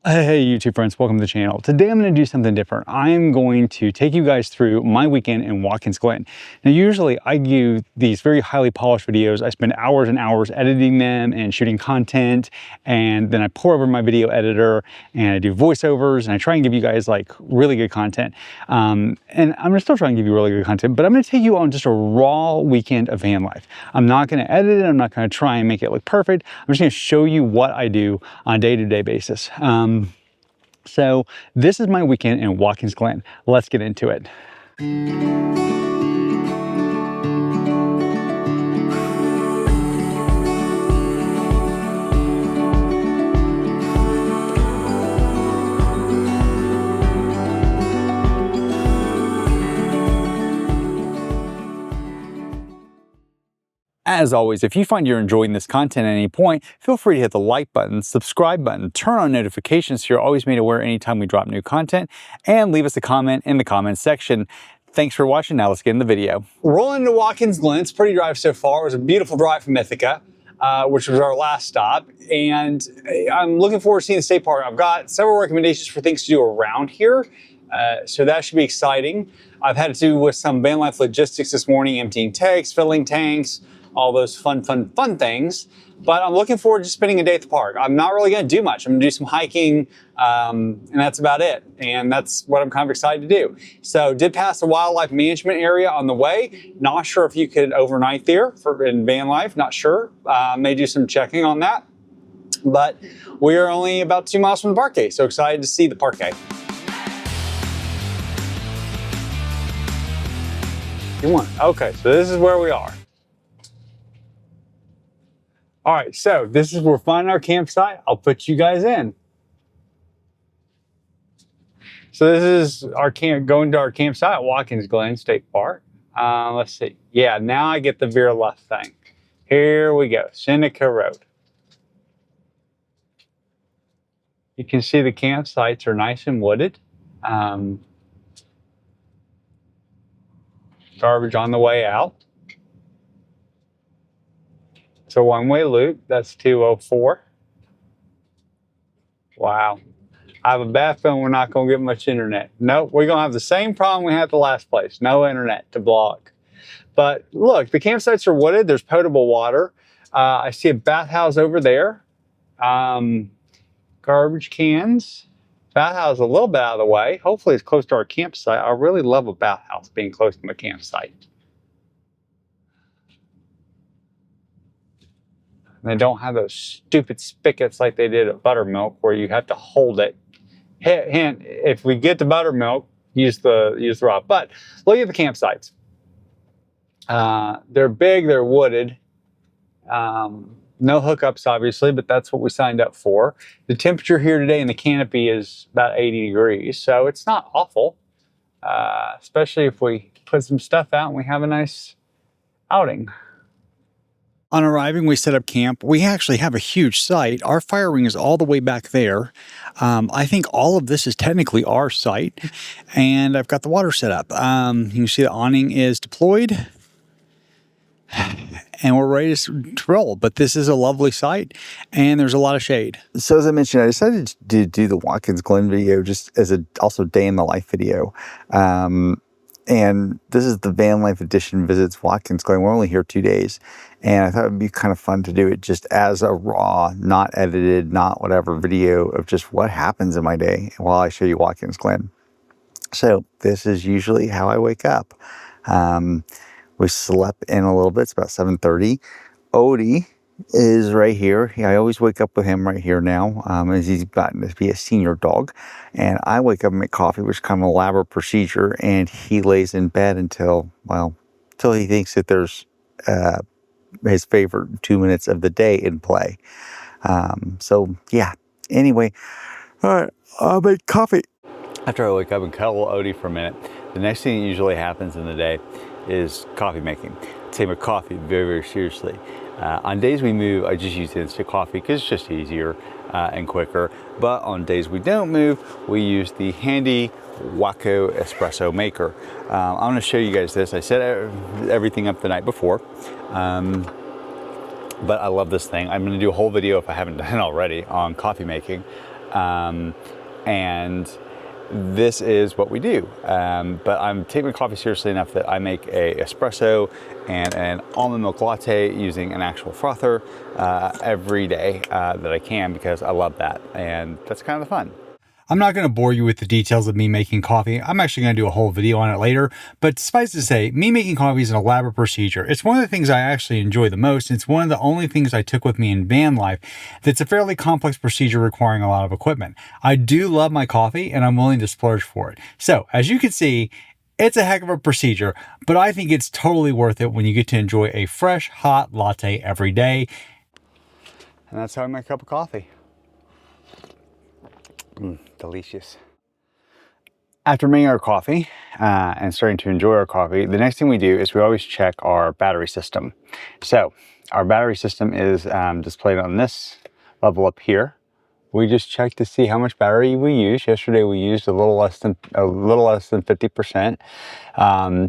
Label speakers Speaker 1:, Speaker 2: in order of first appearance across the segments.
Speaker 1: Hey YouTube friends, welcome to the channel. Today I'm going to do something different. I'm going to take you guys through my weekend in Watkins Glen. Now usually I do these very highly polished videos. I spend hours and hours editing them and shooting content, and then I pour over my video editor and I do voiceovers and I try and give you guys like really good content. And I'm going to still try and give you really good content, but I'm going to take you on just a raw weekend of van life. I'm not going to edit it. I'm not going to try and make it look perfect. I'm just going to show you what I do on a day-to-day basis. So this is my weekend in Watkins Glen. Let's get into it. As always, if you find you're enjoying this content at any point, feel free to hit the like button, subscribe button, turn on notifications so you're always made aware anytime we drop new content, and leave us a comment in the comments section. Thanks for watching. Now let's get in the video. Rolling into Watkins Glen. It's a pretty drive so far. It was a beautiful drive from Ithaca, which was our last stop. And I'm looking forward to seeing the state park. I've got several recommendations for things to do around here. So that should be exciting. I've had to do with some van life logistics this morning, emptying tanks, filling tanks, all those fun things. But I'm looking forward to spending a day at the park. I'm not really going to do much. I'm going to do some hiking, and that's about it. And that's what I'm kind of excited to do. So did pass the wildlife management area on the way. Not sure if you could overnight there in van life. Not sure. May do some checking on that. But we are only about 2 miles from the parquet. So excited to see the parquet. Okay, so this is where we are. All right, so this is where we're finding our campsite. I'll put you guys in. So this is our going to our campsite at Watkins Glen State Park. Let's see. Yeah, now I get the veer left thing. Here we go, Seneca Road. You can see the campsites are nice and wooded. Garbage on the way out. It's a one-way loop. That's 204. Wow. I have a bad feeling we're not going to get much internet. Nope, we're going to have the same problem we had at the last place. No internet to blog. But look, the campsites are wooded. There's potable water. I see a bathhouse over there. Garbage cans. Bathhouse a little bit out of the way. Hopefully it's close to our campsite. I really love a bathhouse being close to my campsite. And they don't have those stupid spigots like they did at Buttermilk where you have to hold it. Hint, if we get to Buttermilk, use the rod. But look at the campsites. They're big, they're wooded. No hookups, obviously, but that's what we signed up for. The temperature here today in the canopy is about 80 degrees, so it's not awful, especially if we put some stuff out and we have a nice outing. On arriving, we set up camp. We actually have a huge site. Our fire ring is all the way back there. I think all of this is technically our site, and I've got the water set up. You can see the awning is deployed, and we're ready to roll. But this is a lovely site, and there's a lot of shade.
Speaker 2: So as I mentioned, I decided to do the Watkins Glen video just as a also day in the life video. And this is the Van Life Edition visits Watkins Glen. We're only here 2 days. And I thought it would be kind of fun to do it just as a raw, not edited, not whatever video of just what happens in my day while I show you Watkins Glen. So this is usually how I wake up. We slept in a little bit. It's about 7:30. Odie is right here. I always wake up with him right here now, as he's gotten to be a senior dog. And I wake up and make coffee, which is kind of an elaborate procedure, and he lays in bed until he thinks that there's his favorite 2 minutes of the day in play. So yeah, anyway, all right, I'll make coffee.
Speaker 1: After I wake up and cuddle Odie for a minute, the next thing that usually happens in the day is coffee making. Take my coffee very, very seriously. On days we move, I just use instant coffee because it's just easier and quicker. But on days we don't move, we use the handy Waco espresso maker. I'm going to show you guys this. I set everything up the night before. But I love this thing. I'm going to do a whole video, if I haven't done it already, on coffee making. And this is what we do. But I'm taking my coffee seriously enough that I make a espresso and an almond milk latte using an actual frother every day that I can, because I love that. And that's kind of the fun. I'm not going to bore you with the details of me making coffee. I'm actually going to do a whole video on it later, but suffice to say, me making coffee is an elaborate procedure. It's one of the things I actually enjoy the most. It's one of the only things I took with me in van life that's a fairly complex procedure requiring a lot of equipment. I do love my coffee and I'm willing to splurge for it. So as you can see, it's a heck of a procedure, but I think it's totally worth it when you get to enjoy a fresh, hot latte every day. And that's how I make a cup of coffee. Delicious. After making our coffee and starting to enjoy our coffee, the next thing we do is we always check our battery system. So our battery system is displayed on this level up here. We just check to see how much battery we use. Yesterday we used a little less than 50%.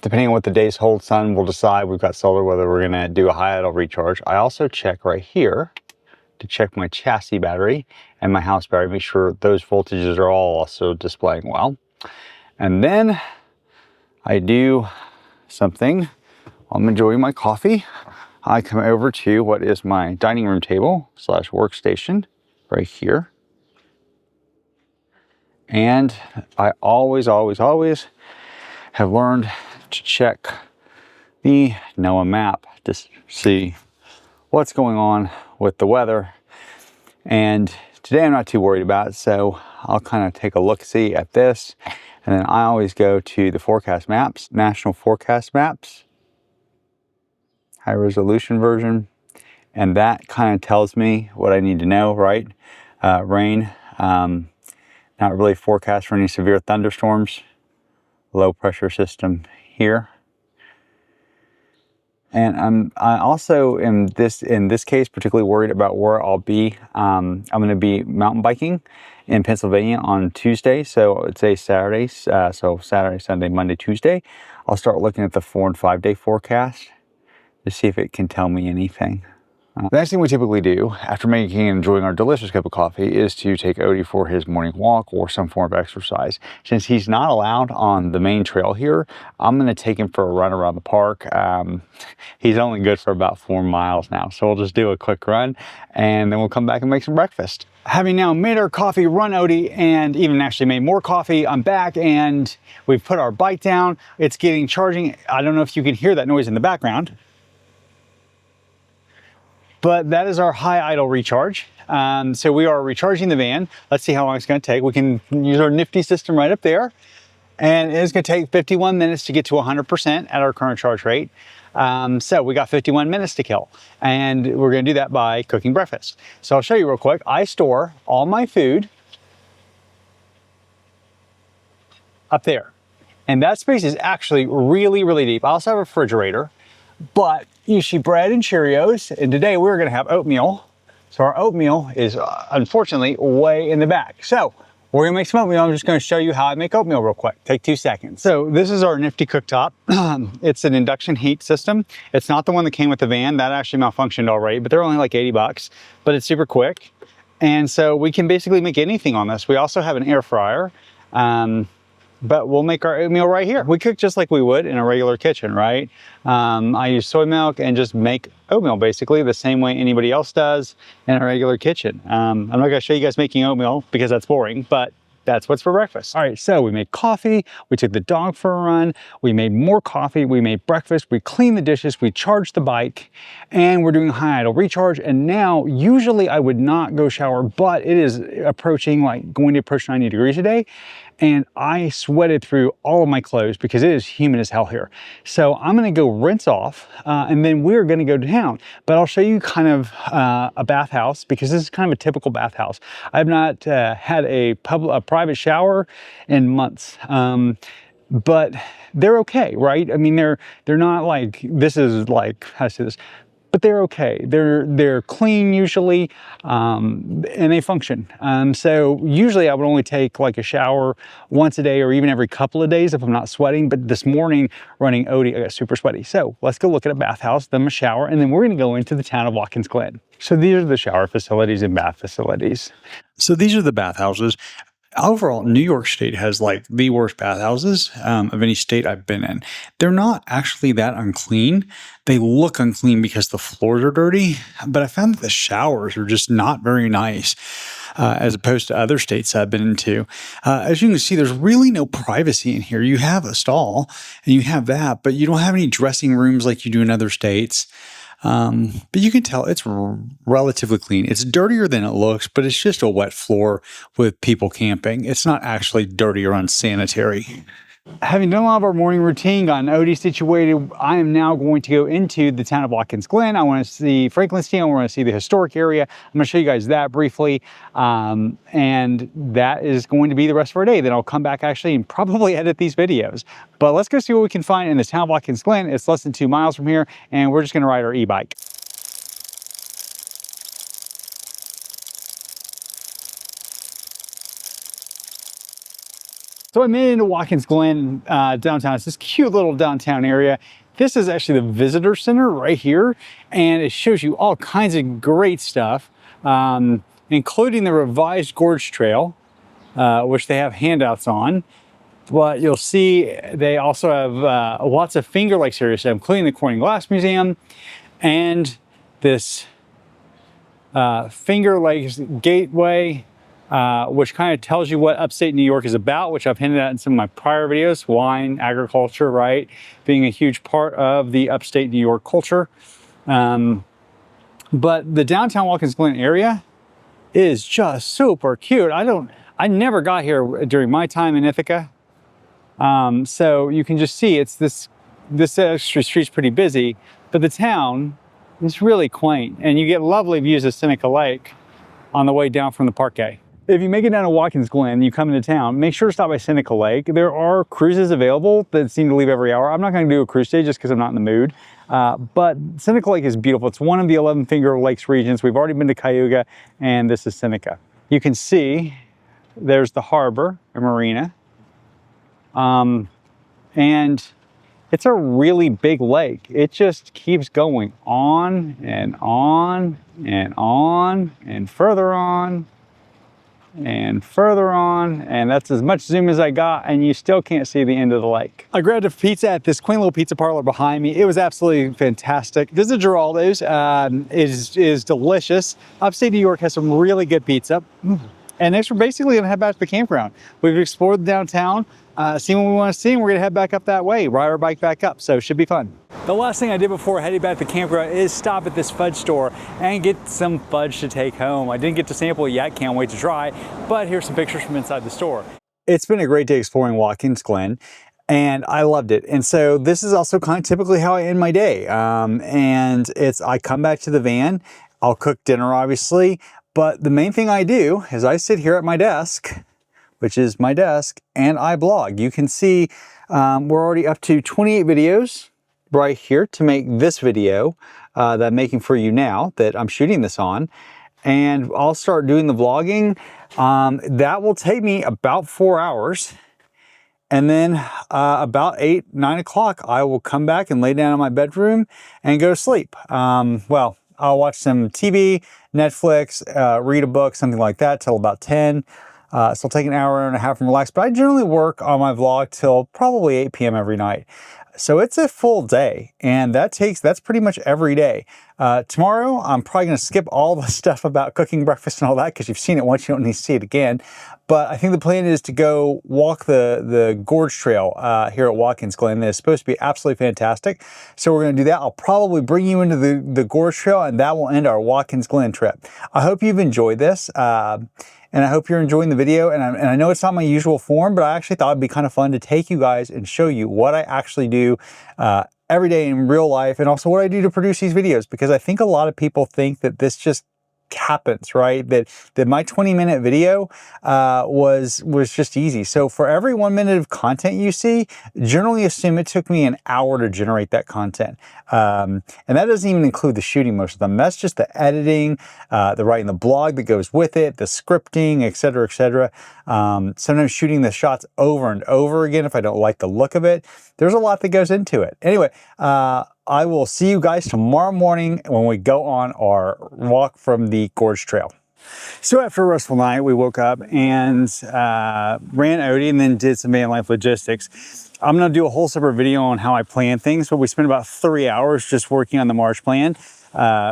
Speaker 1: Depending on what the days hold, sun, we'll decide. We've got solar, whether we're gonna do a high idle recharge. I also check right here to check my chassis battery and my house battery, make sure those voltages are all also displaying well. And then I do something. I'm enjoying my coffee. I come over to what is my dining room table / workstation right here. And I always have learned to check the NOAA map to see what's going on with the weather. And today I'm not too worried about it, so I'll kind of take a look-see at this. And then I always go to the forecast maps, national forecast maps, high resolution version. And that kind of tells me what I need to know, right? Rain, not really forecast for any severe thunderstorms. Low pressure system here. And I also in this case particularly worried about where I'll be. I'm going to be mountain biking in Pennsylvania on Tuesday, so it's a Saturday. So Saturday, Sunday, Monday, Tuesday. I'll start looking at the 4 and 5 day forecast to see if it can tell me anything. The next thing we typically do after making and enjoying our delicious cup of coffee is to take Odie for his morning walk or some form of exercise. Since he's not allowed on the main trail here, I'm going to take him for a run around the park. He's only good for about 4 miles now, so we'll just do a quick run and then we'll come back and make some breakfast. Having now made our coffee, run Odie, and even actually made more coffee, I'm back and we've put our bike down. It's getting charging. I don't know if you can hear that noise in the background, but that is our high idle recharge. So we are recharging the van. Let's see how long it's going to take. We can use our nifty system right up there. And it is going to take 51 minutes to get to 100% at our current charge rate. So we got 51 minutes to kill. And we're going to do that by cooking breakfast. So I'll show you real quick. I store all my food up there. And that space is actually really, really deep. I also have a refrigerator. But you see bread and Cheerios, and today we're gonna have oatmeal. So our oatmeal is unfortunately way in the back. So we're gonna make some oatmeal. I'm just gonna show you how I make oatmeal real quick. Take 2 seconds. So this is our nifty cooktop. It's an induction heat system. It's not the one that came with the van. That actually malfunctioned already, but they're only like 80 bucks, but it's super quick. And so we can basically make anything on this. We also have an air fryer. But we'll make our oatmeal right here. We cook just like we would in a regular kitchen, right? I use soy milk and just make oatmeal basically the same way anybody else does in a regular kitchen. I'm not gonna show you guys making oatmeal because that's boring, but that's what's for breakfast. All right, so we made coffee, we took the dog for a run, we made more coffee, we made breakfast, we cleaned the dishes, we charged the bike, and we're doing high idle recharge. And now, usually I would not go shower, but it is approaching, like going to approach 90 degrees today. And I sweated through all of my clothes because it is humid as hell here. So I'm gonna go rinse off and then we're gonna go to town. But I'll show you kind of a bathhouse because this is kind of a typical bathhouse. I have not had a private shower in months. But they're okay, right? I mean, they're not like, this is like, how to say this? but they're okay. They're clean usually, and they function. So usually I would only take like a shower once a day or even every couple of days if I'm not sweating. But this morning running Odie, I got super sweaty. So let's go look at a bathhouse, then a shower, and then we're going to go into the town of Watkins Glen. So these are the shower facilities and bath facilities. So these are the bathhouses. Overall, New York State has like the worst bathhouses of any state I've been in. They're not actually that unclean. They look unclean because the floors are dirty, but I found that the showers are just not very nice as opposed to other states I've been into. As you can see, there's really no privacy in here. You have a stall and you have that, but you don't have any dressing rooms like you do in other states. But you can tell it's relatively clean. It's dirtier than it looks, but it's just a wet floor with people camping. It's not actually dirty or unsanitary. Having done a lot of our morning routine, gotten Odie situated, I am now going to go into the town of Watkins Glen. I want to see Franklinstein. I want to see the historic area. I'm going to show you guys that briefly. And that is going to be the rest of our day. Then I'll come back actually and probably edit these videos. But let's go see what we can find in the town of Watkins Glen. It's less than 2 miles from here, and we're just going to ride our e-bike. So I made it into Watkins Glen downtown. It's this cute little downtown area. This is actually the visitor center right here, and it shows you all kinds of great stuff, including the revised Gorge Trail, which they have handouts on. But you'll see they also have lots of Finger Lakes area, so including the Corning Glass Museum and this Finger Lakes Gateway, which kind of tells you what upstate New York is about, which I've hinted at in some of my prior videos. Wine, agriculture, right? Being a huge part of the upstate New York culture. But the downtown Watkins Glen area is just super cute. I never got here during my time in Ithaca. So you can just see this extra street's pretty busy, but the town is really quaint, and you get lovely views of Seneca Lake on the way down from the Parquet. If you make it down to Watkins Glen, you come into town, make sure to stop by Seneca Lake. There are cruises available that seem to leave every hour. I'm not going to do a cruise day just because I'm not in the mood. But Seneca Lake is beautiful. It's one of the 11 Finger Lakes regions. We've already been to Cayuga, and this is Seneca. You can see there's the harbor or marina. And it's a really big lake. It just keeps going on and on and on and further on and further on, and that's as much zoom as I got, and you still can't see the end of the lake. I grabbed a pizza at this quaint little pizza parlor behind me. It was absolutely fantastic. This is Geraldo's. Is delicious. Upstate New York has some really good pizza. And next we're basically gonna head back to the campground. We've explored the downtown, seen what we want to see, and we're gonna head back up that way, ride our bike back up, so it should be fun. The last thing I did before heading back to the campground is stop at this fudge store and get some fudge to take home. I didn't get to sample it yet, can't wait to try, but here's some pictures from inside the store. It's been a great day exploring Watkins Glen, and I loved it. And so this is also kind of typically how I end my day. I come back to the van, I'll cook dinner obviously, but the main thing I do is I sit here at my desk, which is my desk, and I blog. You can see we're already up to 28 videos right here to make this video that I'm making for you now, that I'm shooting this on. And I'll start doing the vlogging. That will take me about 4 hours. And then about 8, 9 o'clock, I will come back and lay down in my bedroom and go to sleep. Well, I'll watch some TV, Netflix, read a book, something like that till about 10. So I'll take an hour and a half and relax, but I generally work on my vlog till probably 8 p.m. every night. So it's a full day, and that's pretty much every day. Tomorrow, I'm probably gonna skip all the stuff about cooking breakfast and all that because you've seen it once, you don't need to see it again. But I think the plan is to go walk the Gorge Trail here at Watkins Glen. It's supposed to be absolutely fantastic. So we're gonna do that. I'll probably bring you into the Gorge Trail, and that will end our Watkins Glen trip. I hope you've enjoyed this. And I hope you're enjoying the video. And I know it's not my usual form, but I actually thought it'd be kind of fun to take you guys and show you what I actually do every day in real life, and also what I do to produce these videos, because I think a lot of people think that this just happens, right? That my 20-minute video was just easy. So for every 1 minute of content you see, generally assume it took me an hour to generate that content. And that doesn't even include the shooting most of them. That's just the editing, the writing the blog that goes with it, the scripting, etc., etc. Sometimes shooting the shots over and over again if I don't like the look of it. There's a lot that goes into it. Anyway, I will see you guys tomorrow morning when we go on our walk from the Gorge Trail. So after a restful night, we woke up and ran Odie and then did some van life logistics. I'm going to do a whole separate video on how I plan things, but we spent about 3 hours just working on the March plan.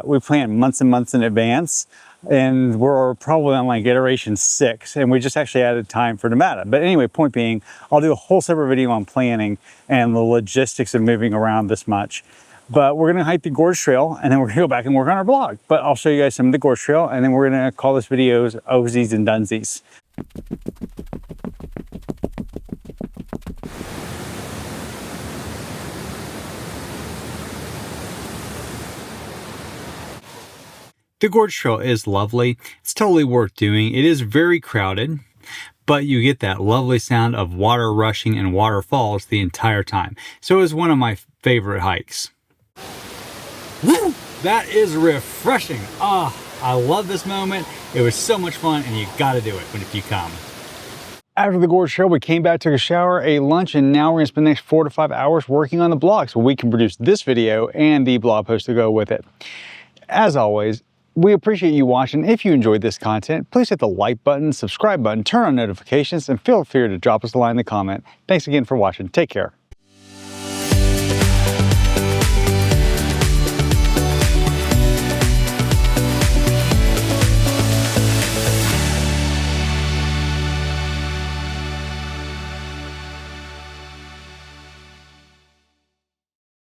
Speaker 1: We plan months and months in advance, and we're probably on like iteration 6, and we just actually added time for Nevada. But anyway, point being, I'll do a whole separate video on planning and the logistics of moving around this much. But we're gonna hike the Gorge Trail, and then we're gonna go back and work on our blog. But I'll show you guys some of the Gorge Trail, and then we're gonna call this videos Osies and Dunsies. The Gorge Trail is lovely. It's totally worth doing. It is very crowded, but you get that lovely sound of water rushing and waterfalls the entire time. So it was one of my favorite hikes. Woo! That is refreshing. I love this moment. It was so much fun, and you gotta do it if you come. After the Gorge Trail, we came back, took a shower, ate lunch, and now we're gonna spend the next 4 to 5 hours working on the blog so we can produce this video and the blog post to go with it. As always, we appreciate you watching. If you enjoyed this content, please hit the like button, subscribe button, turn on notifications, and feel free to drop us a line in the comment. Thanks again for watching. Take care.